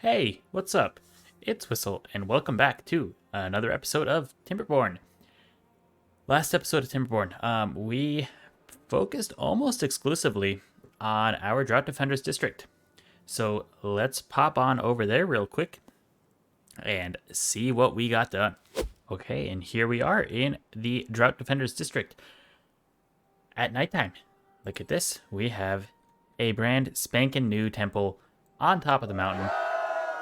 Hey, what's up? It's Whistle, and welcome back to another episode of Timberborn. Last episode of Timberborn, we focused almost exclusively on our Drought Defenders district. So let's pop on over there real quick and see what we got done. Okay, and here we are in the Drought Defenders district at nighttime. Look at this. We have a brand spanking new temple on top of the mountain.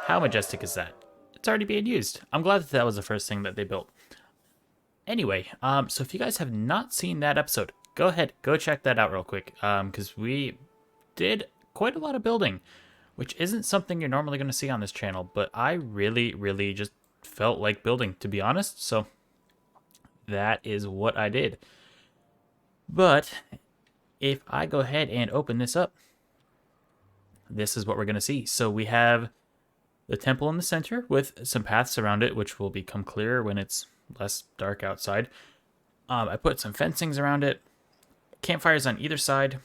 How majestic is that? It's already being used. I'm glad that was the first thing that they built. Anyway, so if you guys have not seen that episode, go ahead, go check that out real quick, because we did quite a lot of building, which isn't something you're normally going to see on this channel, but I really just felt like building, to be honest, so that is what I did. But if I go ahead and open this up, this is what we're going to see. So we have the temple in the center with some paths around it, which will become clearer when it's less dark outside. I put some fencings around it, campfires on either side,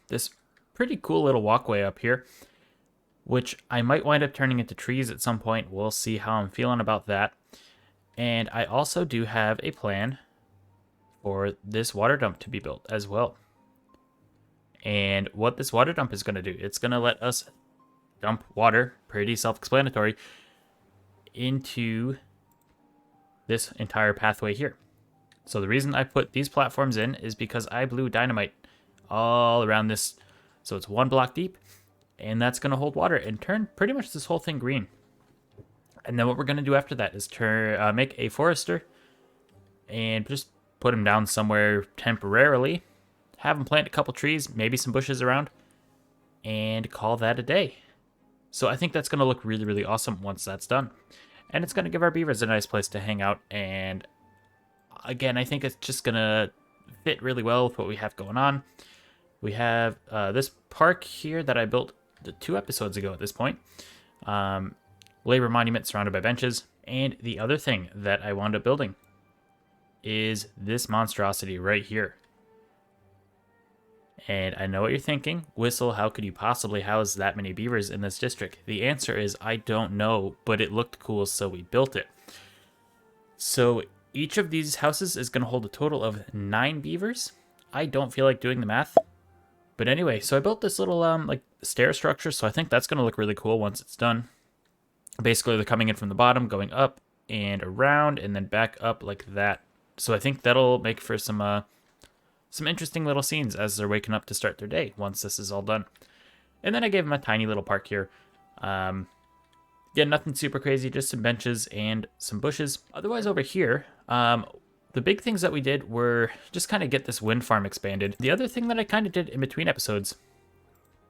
this pretty cool little walkway up here, which I might wind up turning into trees at some point. We'll see how I'm feeling about that. And I also do have a plan for this water dump to be built as well. And what this water dump is going to do, it's going to let us dump water, pretty self-explanatory, into this entire pathway here. So the reason I put these platforms in is because I blew dynamite all around this. So it's 1 block deep, and that's going to hold water and turn pretty much this whole thing green. And then what we're going to do after that is make a forester and just put him down somewhere temporarily, have him plant a couple trees, maybe some bushes around, and call that a day. So I think that's going to look really awesome once that's done. And it's going to give our beavers a nice place to hang out. And again, I think it's just going to fit really well with what we have going on. We have this park here that I built 2 episodes ago at this point. Labor monument surrounded by benches. And the other thing that I wound up building is this monstrosity right here. And I know what you're thinking. Whistle, how could you possibly house that many beavers in this district? The answer is I don't know, but it looked cool, so we built it. So each of these houses is going to hold a total of 9 beavers. I don't feel like doing the math. But anyway, so I built this little like stair structure, so I think that's going to look really cool once it's done. Basically, they're coming in from the bottom, going up and around, and then back up like that. So I think that'll make for some interesting little scenes as they're waking up to start their day once this is all done. And then I gave them a tiny little park here. Yeah, nothing super crazy, just some benches and some bushes. Otherwise over here, the big things that we did were just kind of get this wind farm expanded. The other thing that I kind of did in between episodes,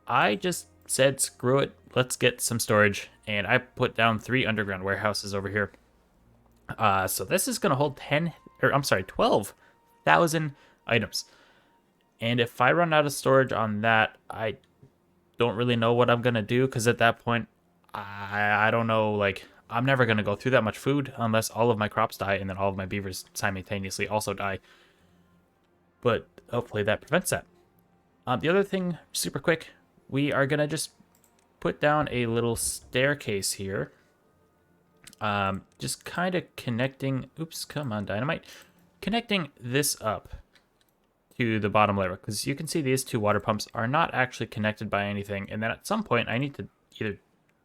I just said, screw it, let's get some storage. And I put down 3 underground warehouses over here. So this is going to hold 12,000 items. And if I run out of storage on that, I don't really know what I'm going to do, because at that point, I don't know, like, I'm never going to go through that much food unless all of my crops die and then all of my beavers simultaneously also die. But hopefully that prevents that. The other thing, super quick, we are going to just put down a little staircase here. Just kind of connecting, oops, come on, dynamite. Connecting this up to the bottom layer, because you can see these 2 water pumps are not actually connected by anything, and then at some point I need to either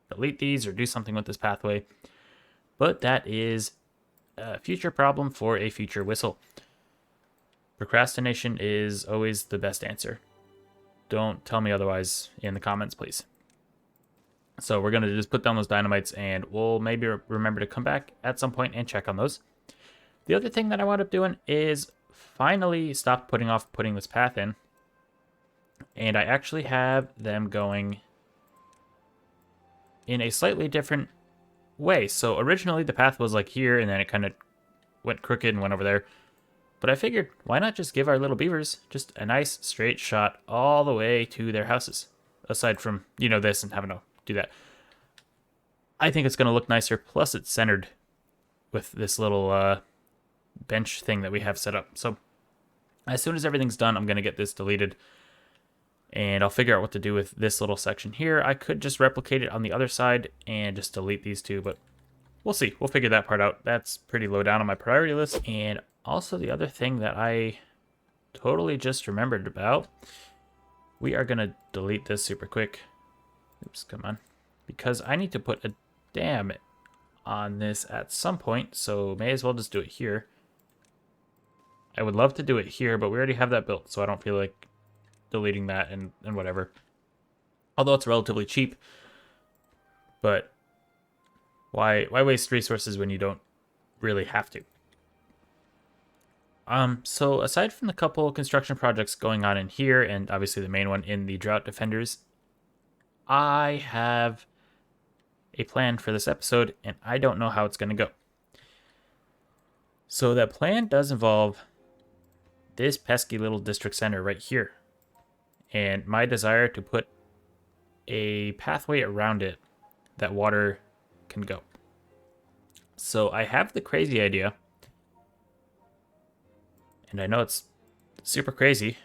delete these or do something with this pathway, but that is a future problem for a future Whistle. Procrastination is always the best answer. Don't tell me otherwise in the comments, please. So we're going to just put down those dynamites, and we'll maybe remember to come back at some point and check on those. The other thing that I wound up doing is finally stopped putting this path in, and I actually have them going in a slightly different way. So originally the path was like here, and then it kind of went crooked and went over there, but I figured, why not just give our little beavers just a nice straight shot all the way to their houses, aside from, you know, this and having to do that. I think it's going to look nicer, plus it's centered with this little bench thing that we have set up. So as soon as everything's done, I'm going to get this deleted And I'll figure out what to do with this little section here. I could just replicate it on the other side and just delete these two, but we'll see. We'll figure that part out. That's pretty low down on my priority list. And also the other thing that I totally just remembered about, we are going to delete this super quick. Oops, come on. Because I need to put a dam on this at some point, so may as well just do it here. I would love to do it here, but we already have that built, so I don't feel like deleting that and whatever. Although it's relatively cheap, but why waste resources when you don't really have to? So aside from the couple construction projects going on in here, and obviously the main one in the Drought Defenders, I have a plan for this episode, and I don't know how it's going to go. So that plan does involve this pesky little district center right here, and my desire to put a pathway around it that water can go. So I have the crazy idea, and I know it's super crazy,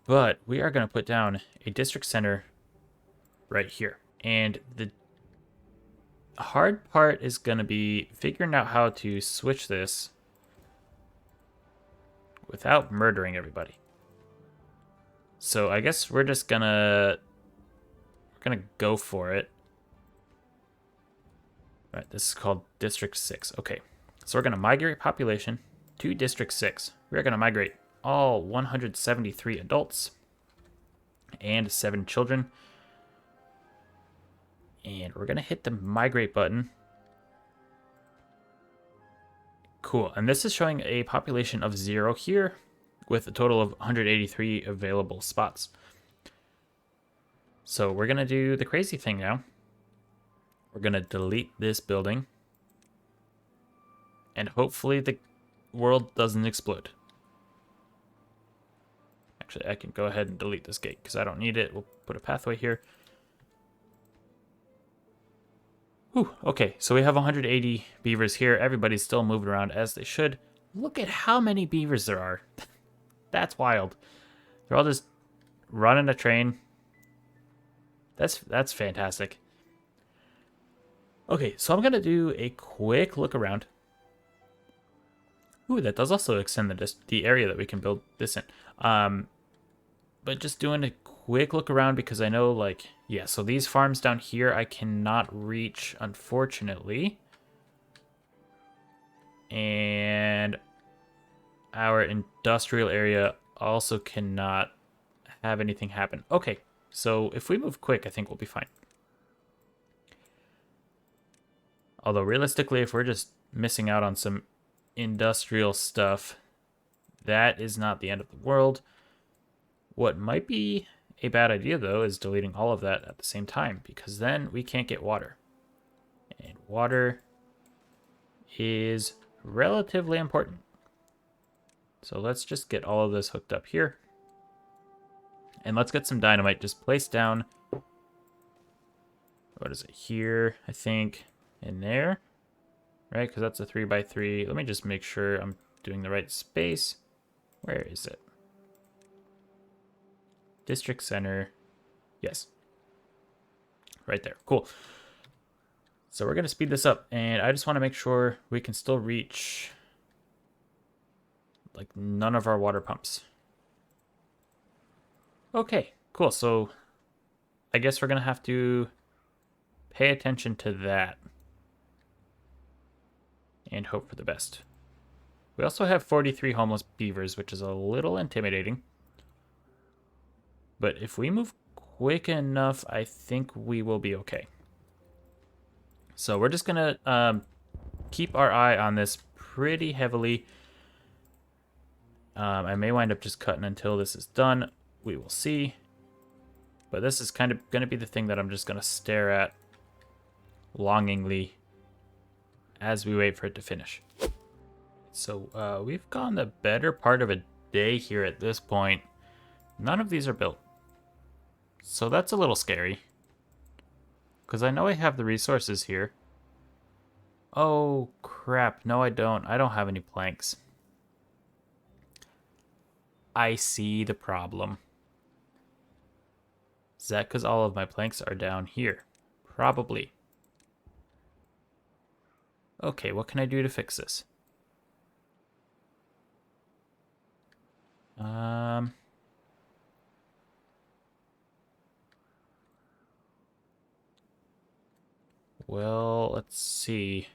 but we are going to put down a district center right here. And the hard part is going to be figuring out how to switch this without murdering everybody. So I guess we're just gonna go for it. All right, this is called District 6. Okay, so we're gonna migrate population to District 6. We're gonna migrate all 173 adults and 7 children. And we're gonna hit the migrate button. Cool, and this is showing a population of 0 here with a total of 183 available spots. So we're gonna do the crazy thing now. We're gonna delete this building, and hopefully the world doesn't explode. Actually, I can go ahead and delete this gate because I don't need it. We'll put a pathway here. Whew, okay, so we have 180 beavers here. Everybody's still moving around as they should. Look at how many beavers there are. That's wild. They're all just running a train. That's fantastic. Okay, so I'm going to do a quick look around. Ooh, that does also extend the area that we can build this in. But just doing a quick look around because I know, like, yeah, so these farms down here I cannot reach, unfortunately. And our industrial area also cannot have anything happen. Okay, so if we move quick, I think we'll be fine. Although realistically, if we're just missing out on some industrial stuff, that is not the end of the world. What might be a bad idea, though, is deleting all of that at the same time, because then we can't get water. And water is relatively important. So let's just get all of this hooked up here. And let's get some dynamite just placed down. What is it here? I think in there, right? Because that's a 3x3. Let me just make sure I'm doing the right space. Where is it? District center. Yes. Right there. Cool. So we're going to speed this up, and I just want to make sure we can still reach like none of our water pumps. Okay, cool. So I guess we're going to have to pay attention to that and hope for the best. We also have 43 homeless beavers, which is a little intimidating. But if we move quick enough, I think we will be okay. So we're just going to keep our eye on this pretty heavily. I may wind up just cutting until this is done. We will see. But this is kind of going to be the thing that I'm just going to stare at longingly as we wait for it to finish. So we've gone the better part of a day here at this point. None of these are built. So that's a little scary. Because I know I have the resources here. Oh, crap. No, I don't. I don't have any planks. I see the problem. Is that because all of my planks are down here? Probably. Okay, what can I do to fix this? Well, let's see.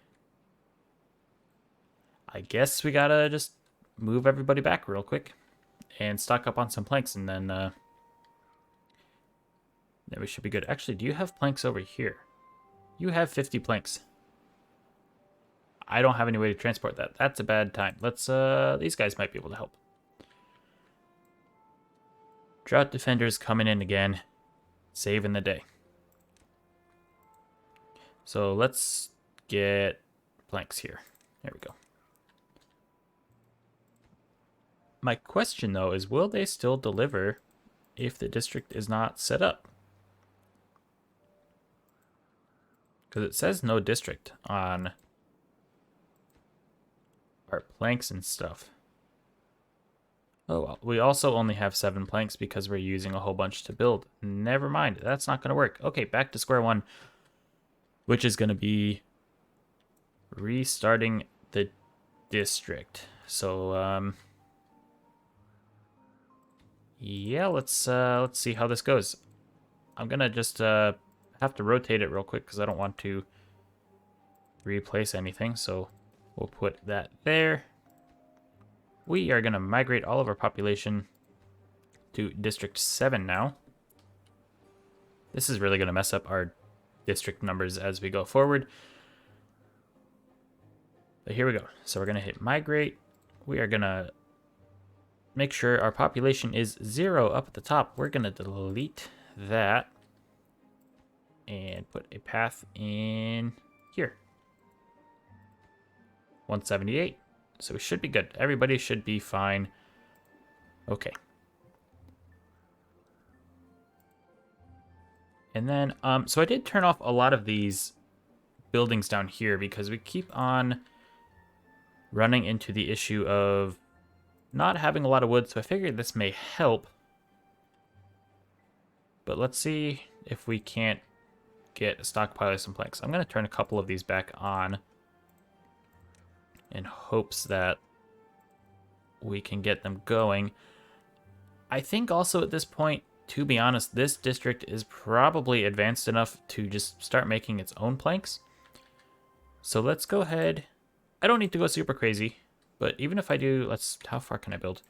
I guess we gotta just move everybody back real quick and stock up on some planks, and then we should be good. Actually, do you have planks over here? You have 50 planks. I don't have any way to transport that. That's a bad time. Let's, these guys might be able to help. Drought Defender's coming in again, saving the day. So let's get planks here. There we go. My question, though, is will they still deliver if the district is not set up? Because it says no district on our planks and stuff. Oh, well, we also only have 7 planks because we're using a whole bunch to build. Never mind, that's not going to work. Okay, back to square one, which is going to be restarting the district. So, yeah, let's see how this goes. I'm gonna just have to rotate it real quick because I don't want to replace anything. So we'll put that there. We are gonna migrate all of our population to District 7 now. This is really gonna mess up our district numbers as we go forward. But here we go. So we're gonna hit migrate. We are gonna make sure our population is 0 up at the top. We're gonna delete that and put a path in here. 178. So we should be good. Everybody should be fine. Okay. And then, so I did turn off a lot of these buildings down here because we keep on running into the issue of not having a lot of wood, so I figured this may help. But let's see if we can't get a stockpile of some planks. I'm going to turn a couple of these back on in hopes that we can get them going. I think also at this point, to be honest, this district is probably advanced enough to just start making its own planks. So let's go ahead. I don't need to go super crazy, but even if I do, how far can I build?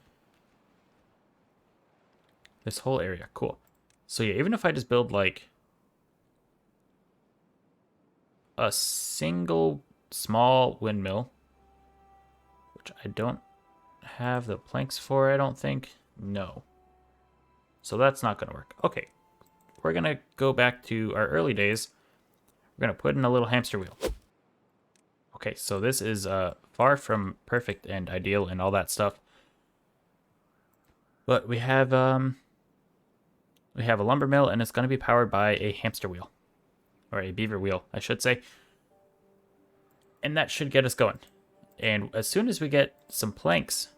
This whole area, cool. So yeah, even if I just build like a single small windmill, which I don't have the planks for, I don't think. No. So that's not going to work. Okay. We're going to go back to our early days. We're going to put in a little hamster wheel. Okay, so this is far from perfect and ideal and all that stuff. But we have a lumber mill, and it's going to be powered by a hamster wheel. Or a beaver wheel, I should say. And that should get us going. And as soon as we get some planks,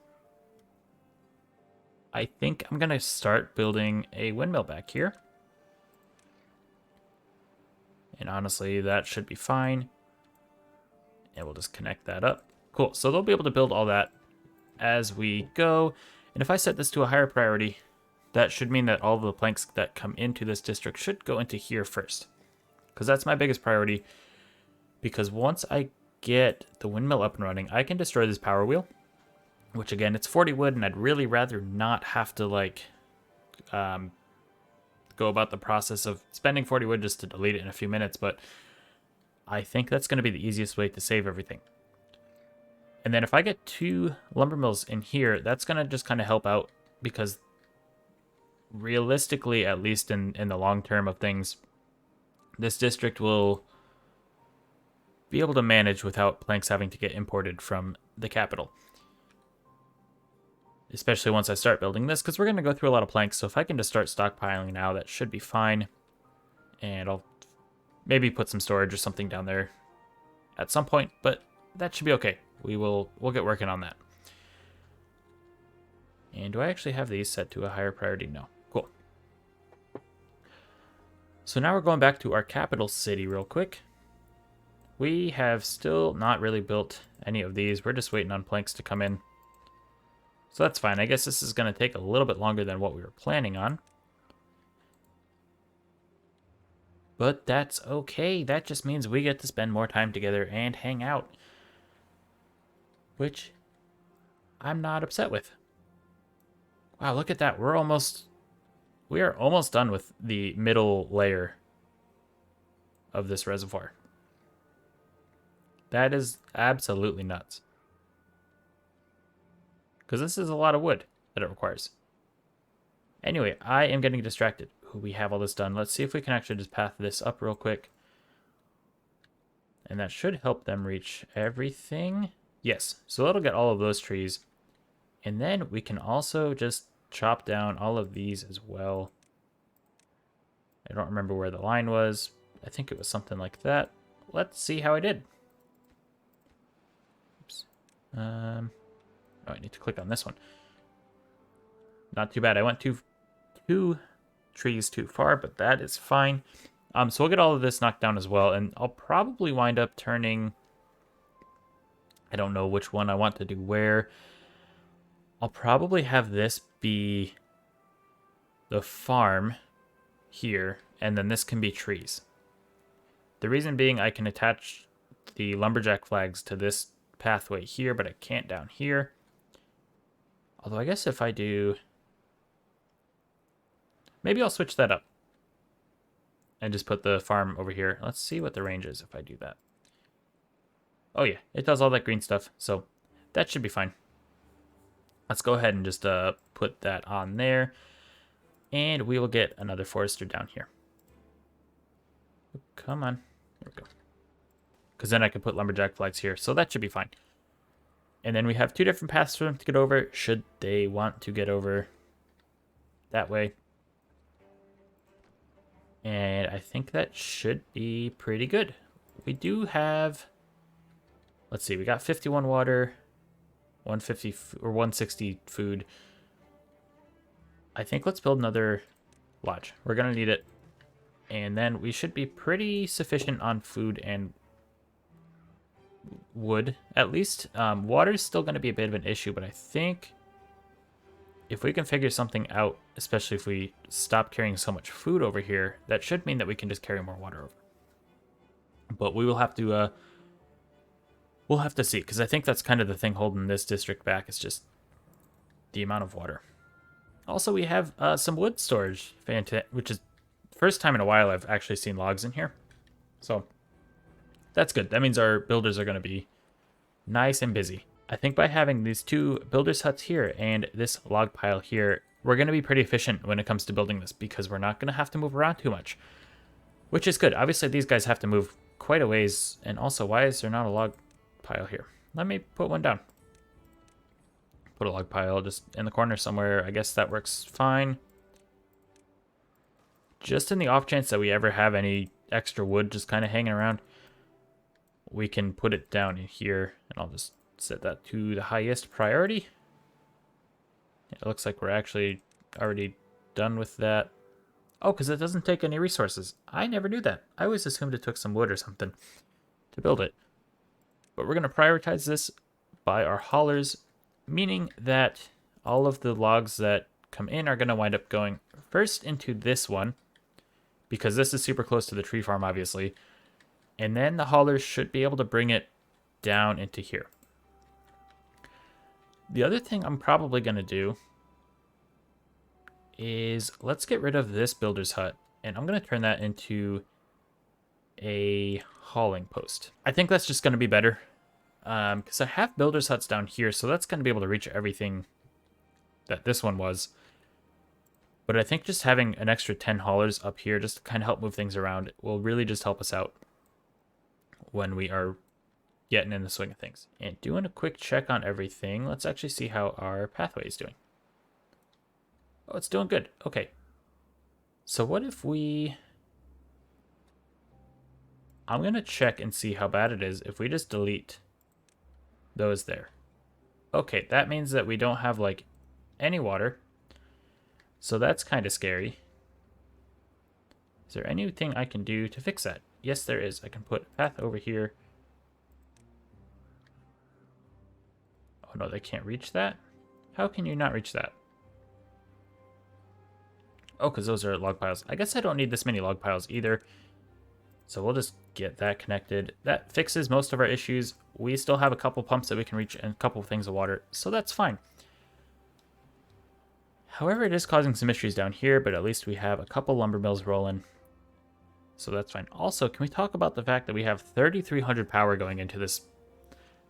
I think I'm going to start building a windmill back here. And honestly, that should be fine. And we'll just connect that up. Cool, so they'll be able to build all that as we go. And if I set this to a higher priority, that should mean that all of the planks that come into this district should go into here first. Because that's my biggest priority. Because once I get the windmill up and running, I can destroy this power wheel. Which again, it's 40 wood, and I'd really rather not have to like go about the process of spending 40 wood just to delete it in a few minutes. But I think that's going to be the easiest way to save everything. And then if I get 2 lumber mills in here, that's going to just kind of help out because realistically, at least in the long term of things, this district will be able to manage without planks having to get imported from the capital. Especially once I start building this, because we're going to go through a lot of planks, so if I can just start stockpiling now, that should be fine. And I'll maybe put some storage or something down there at some point, but that should be okay. We'll get working on that. And do I actually have these set to a higher priority? No. Cool. So now we're going back to our capital city real quick. We have still not really built any of these. We're just waiting on planks to come in. So that's fine. I guess this is going to take a little bit longer than what we were planning on. But that's okay. That just means we get to spend more time together and hang out. Which I'm not upset with. Wow, look at that. We are almost done with the middle layer of this reservoir. That is absolutely nuts. Because this is a lot of wood that it requires. Anyway, I am getting distracted. Ooh, we have all this done. Let's see if we can actually just path this up real quick. And that should help them reach everything. Yes, so that'll get all of those trees. And then we can also just chop down all of these as well. I don't remember where the line was. I think it was something like that. Let's see how I did. Oops. Oh, I need to click on this one. Not too bad. I went two trees too far, but that is fine. So we'll get all of this knocked down as well, and I'll probably wind up turning... I don't know which one I want to do where. I'll probably have this be the farm here, and then this can be trees. The reason being I can attach the lumberjack flags to this pathway here, but I can't down here. Although I guess if I do... Maybe I'll switch that up and just put the farm over here. Let's see what the range is if I do that. Oh yeah, it does all that green stuff, so that should be fine. Let's go ahead and just put that on there, and we will get another forester down here. Come on, there we go. Because then I can put lumberjack flags here, so that should be fine. And then we have two different paths for them to get over, should they want to get over that way. And I think that should be pretty good. We do have... Let's see, we got 51 water, 150 or 160 food. I think let's build another lodge. We're going to need it. And then we should be pretty sufficient on food and wood, at least. Water is still going to be a bit of an issue, but I think if we can figure something out, especially if we stop carrying so much food over here, that should mean that we can just carry more water over. But we will have to... We'll have to see, because I think that's kind of the thing holding this district back, is just the amount of water. Also, we have some wood storage, which is the first time in a while I've actually seen logs in here. So, that's good. That means our builders are going to be nice and busy. I think by having these two builders' huts here and this log pile here, we're going to be pretty efficient when it comes to building this, because we're not going to have to move around too much. Which is good. Obviously, these guys have to move quite a ways, and also, why is there not a log pile here? Let me put one down. Put a log pile just in the corner somewhere. I guess that works fine. Just in the off chance that we ever have any extra wood just kind of hanging around, we can put it down in here, and I'll just set that to the highest priority. It looks like we're actually already done with that. Oh, because it doesn't take any resources. I never knew that. I always assumed it took some wood or something to build it. But we're going to prioritize this by our haulers, meaning that all of the logs that come in are going to wind up going first into this one, because this is super close to the tree farm, obviously. And then the haulers should be able to bring it down into here. The other thing I'm probably going to do is let's get rid of this builder's hut, and I'm going to turn that into a hauling post. I think that's just going to be better, because I have builder's huts down here, so that's going to be able to reach everything that this one was. But I think just having an extra 10 haulers up here just to kind of help move things around will really just help us out when we are getting in the swing of things. And doing a quick check on everything, let's actually see how our pathway is doing. Oh, it's doing good. Okay. So what if we... I'm going to check and see how bad it is if we just delete those there. Okay, that means that we don't have, like, any water. So that's kind of scary. Is there anything I can do to fix that? Yes, there is. I can put a path over here. Oh no, they can't reach that? How can you not reach that? Oh, because those are log piles. I guess I don't need this many log piles either. So we'll just get that connected. That fixes most of our issues. We still have a couple pumps that we can reach and a couple things of water, so that's fine. However, it is causing some issues down here, but at least we have a couple lumber mills rolling. So that's fine. Also, can we talk about the fact that we have 3,300 power going into this?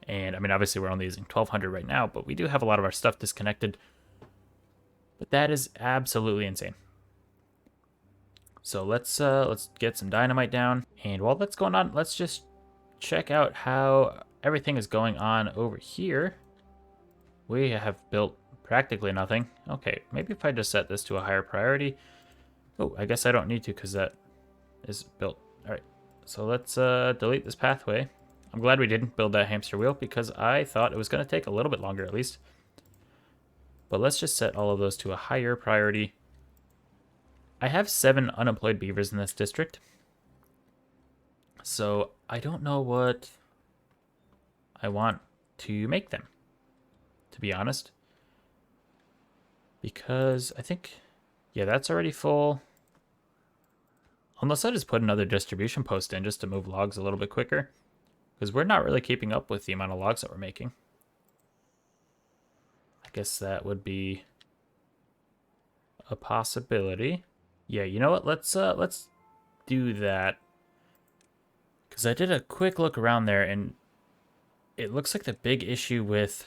And I mean, obviously we're only using 1,200 right now, but we do have a lot of our stuff disconnected. But that is absolutely insane. So let's get some dynamite down. And while that's going on, let's just check out how everything is going on over here. We have built practically nothing. Okay, maybe if I just set this to a higher priority. Oh, I guess I don't need to because that is built. All right, so let's delete this pathway. I'm glad we didn't build that hamster wheel because I thought it was going to take a little bit longer at least. But let's just set all of those to a higher priority. I have 7 unemployed beavers in this district. So I don't know what I want to make them, to be honest. Because I think, yeah, that's already full. Unless I just put another distribution post in just to move logs a little bit quicker. Because we're not really keeping up with the amount of logs that we're making. I guess that would be a possibility. Yeah, you know what? Let's do that. Because I did a quick look around there, and it looks like the big issue with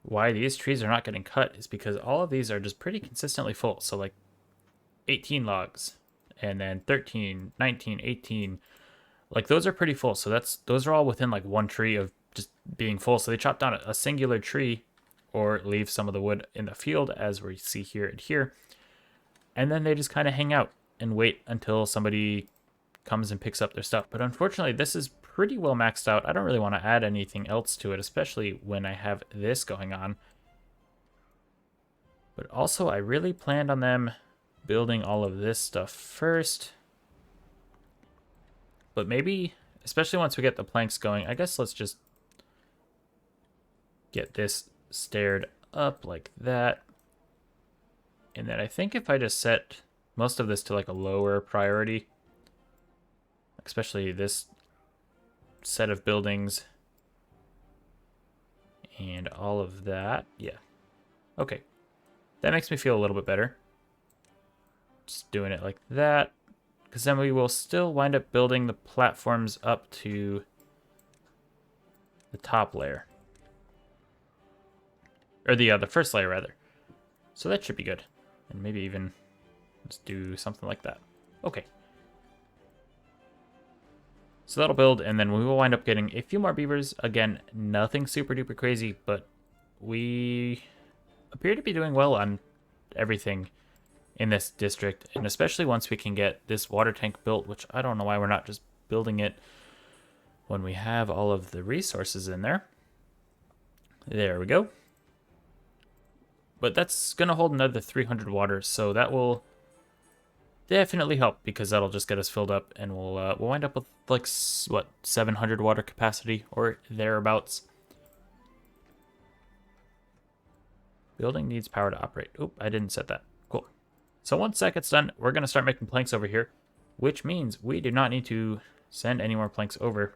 why these trees are not getting cut is because all of these are just pretty consistently full. So like 18 logs, and then 13, 19, 18. Like those are pretty full. So those are all within like one tree of just being full. So they chop down a singular tree or leave some of the wood in the field, as we see here and here. And then they just kind of hang out and wait until somebody comes and picks up their stuff. But unfortunately, this is pretty well maxed out. I don't really want to add anything else to it, especially when I have this going on. But also, I really planned on them building all of this stuff first. But maybe, especially once we get the planks going, I guess let's just get this staired up like that. And then I think if I just set most of this to like a lower priority, especially this set of buildings and all of that. Yeah. Okay. That makes me feel a little bit better. Just doing it like that. Because then we will still wind up building the platforms up to the top layer. Or the first layer, rather. So that should be good. And maybe even let's do something like that. Okay. So that'll build, and then we will wind up getting a few more beavers. Again, nothing super duper crazy, but we appear to be doing well on everything in this district. And especially once we can get this water tank built, which I don't know why we're not just building it when we have all of the resources in there. There we go. But that's going to hold another 300 water, so that will definitely help, because that'll just get us filled up, and we'll wind up with like what, 700 water capacity or thereabouts. Building needs power to operate. Oop, I didn't set that. Cool. So once that gets done, we're going to start making planks over here, which means we do not need to send any more planks over.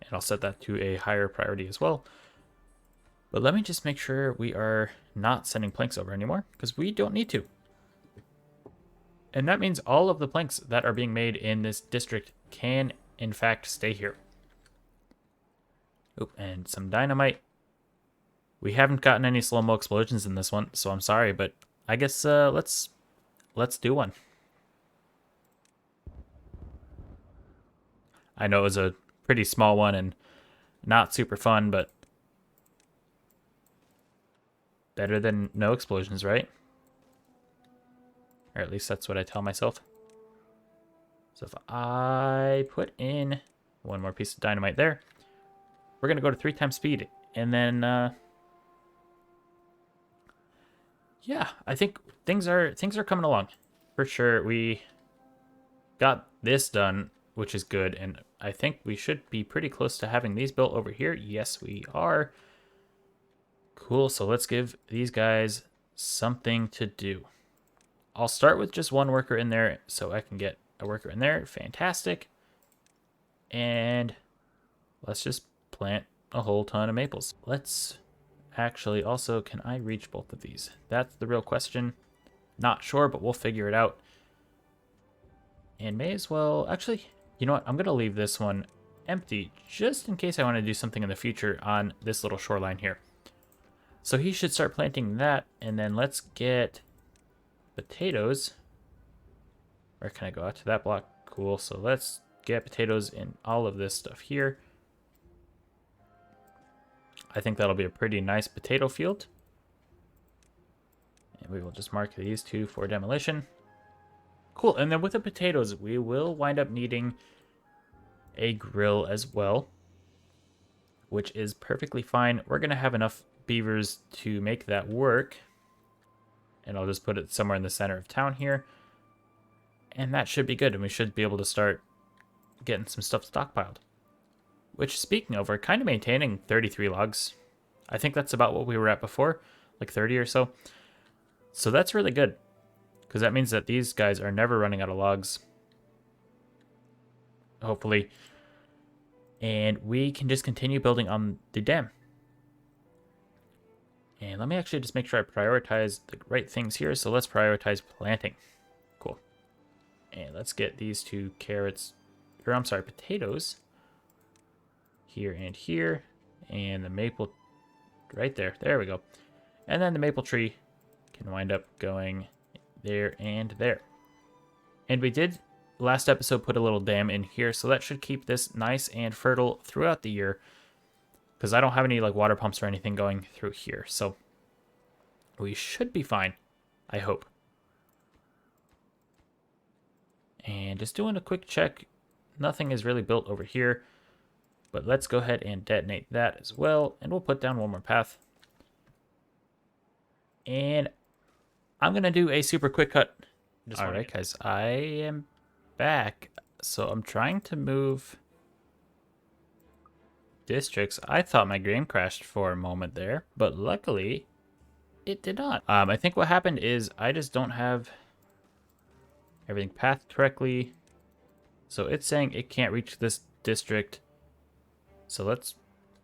And I'll set that to a higher priority as well. But let me just make sure we are not sending planks over anymore, because we don't need to. And that means all of the planks that are being made in this district can, in fact, stay here. Oop, and some dynamite. We haven't gotten any slow-mo explosions in this one, so I'm sorry, but I guess let's do one. I know it was a pretty small one and not super fun, but better than no explosions, right? Or at least that's what I tell myself. So if I put in one more piece of dynamite there, we're going to go to 3 times speed. And then, yeah, I think things are coming along. for sure we got this done, which is good. And I think we should be pretty close to having these built over here. Yes, we are. Cool, so let's give these guys something to do. I'll start with just one worker in there so I can get a worker in there. Fantastic. And let's just plant a whole ton of maples. Let's actually also, can I reach both of these? That's the real question. Not sure, but we'll figure it out. And may as well, actually, you know what? I'm going to leave this one empty just in case I want to do something in the future on this little shoreline here. So he should start planting that, and then let's get potatoes. Where can I go out to that block? Cool, so let's get potatoes in all of this stuff here. I think that'll be a pretty nice potato field. And we will just mark these two for demolition. Cool, and then with the potatoes, we will wind up needing a grill as well, which is perfectly fine. We're going to have enough beavers to make that work. And I'll just put it somewhere in the center of town here. And that should be good, and we should be able to start getting some stuff stockpiled. Which, speaking of, we're kind of maintaining 33 logs. I think that's about what we were at before, like 30 or so. So that's really good, because that means that these guys are never running out of logs. Hopefully. And we can just continue building on the dam. And let me actually just make sure I prioritize the right things here. So let's prioritize planting. Cool. And let's get these two carrots, or I'm sorry, potatoes here and here. And the maple right there. There we go. And then the maple tree can wind up going there and there. And we did last episode put a little dam in here, so that should keep this nice and fertile throughout the year. Because I don't have any like water pumps or anything going through here, so we should be fine, I hope. And just doing a quick check, nothing is really built over here, but let's go ahead and detonate that as well, and we'll put down one more path. And I'm gonna do a super quick cut. All right, guys, I am back. So I'm trying to move districts. I thought my game crashed for a moment there, but luckily it did not. I think what happened is I just don't have everything pathed correctly. So it's saying it can't reach this district. So let's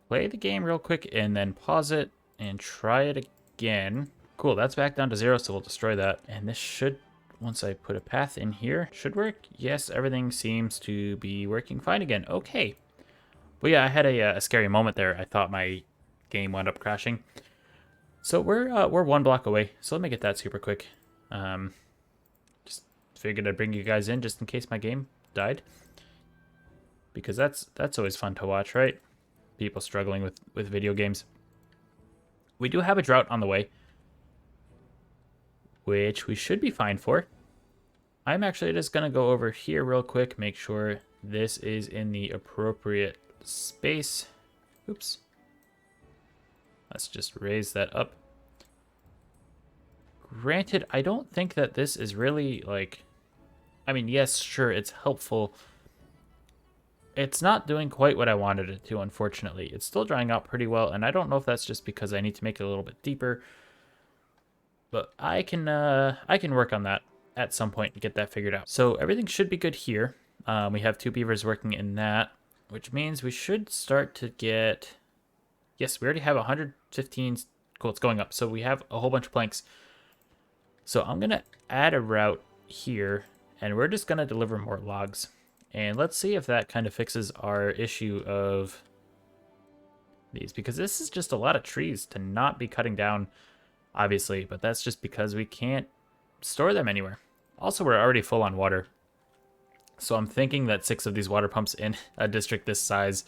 play the game real quick and then pause it and try it again. Cool, that's back down to 0, so we'll destroy that. And this should, once I put a path in here, should work. Yes, everything seems to be working fine again. Okay. Well, yeah, I had a scary moment there. I thought my game wound up crashing. So we're one block away. So let me get that super quick. Just figured I'd bring you guys in just in case my game died. Because that's always fun to watch, right? People struggling with video games. We do have a drought on the way, which we should be fine for. I'm actually just going to go over here real quick, make sure this is in the appropriate space. Oops. Let's just raise that up. Granted, I don't think that this is really like, I mean, yes, sure, it's helpful. It's not doing quite what I wanted it to, unfortunately. It's still drying out pretty well, and I don't know if that's just because I need to make it a little bit deeper. But I can work on that at some point and get that figured out. So everything should be good here. We have 2 beavers working in that, which means we should start to get... Yes, we already have 115. Cool, it's going up. So we have a whole bunch of planks. So I'm going to add a route here, and we're just going to deliver more logs. And let's see if that kind of fixes our issue of these, because this is just a lot of trees to not be cutting down, obviously, but that's just because we can't store them anywhere. Also, we're already full on water. So I'm thinking that 6 of these water pumps in a district this size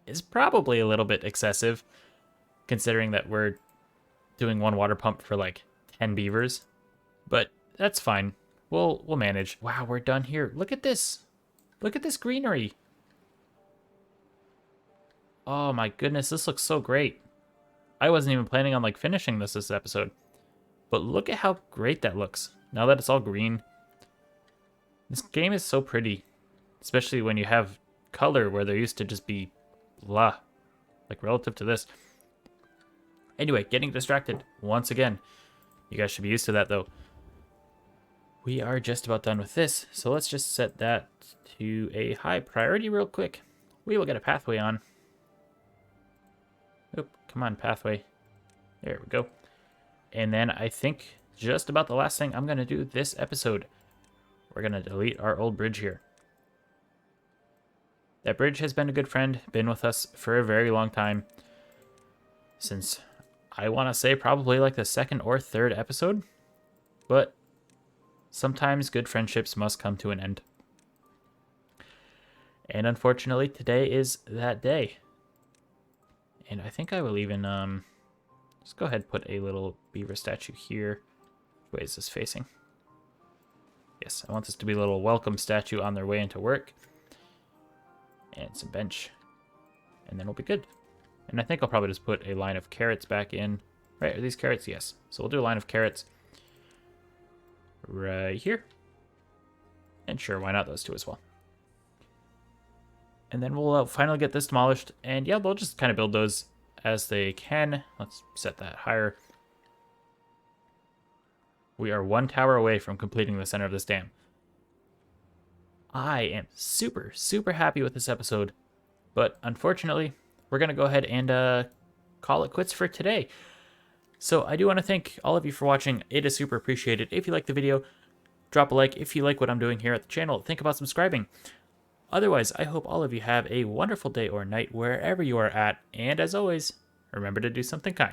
is probably a little bit excessive, considering that we're doing 1 water pump for like 10 beavers. But that's fine. We'll manage. Wow, we're done here. Look at this. Look at this greenery. Oh my goodness, this looks so great. I wasn't even planning on like finishing this episode. But look at how great that looks. now that it's all green. This game is so pretty, especially when you have color where there used to just be blah, like relative to this. Anyway, getting distracted once again. You guys should be used to that though. We are just about done with this, so let's just set that to a high priority real quick. We will get a pathway on. Oop, come on, pathway. There we go. And then I think just about the last thing I'm going to do this episode, we're going to delete our old bridge here. That bridge has been a good friend, been with us for a very long time. Since I want to say probably like the second or third episode. But sometimes good friendships must come to an end. And unfortunately, today is that day. And I think I will even, let's go ahead and put a little beaver statue here. Which way is this facing? Yes, I want this to be a little welcome statue on their way into work. And some bench. And then we'll be good. And I think I'll probably just put a line of carrots back in. Right, are these carrots? Yes. So we'll do a line of carrots right here. And sure, why not those two as well? And then we'll finally get this demolished. And yeah, they'll just kind of build those as they can. Let's set that higher. We are one tower away from completing the center of this dam. I am super, super happy with this episode. But unfortunately, we're going to go ahead and call it quits for today. So I do want to thank all of you for watching. It is super appreciated. If you like the video, drop a like. If you like what I'm doing here at the channel, think about subscribing. Otherwise, I hope all of you have a wonderful day or night wherever you are at. And as always, remember to do something kind.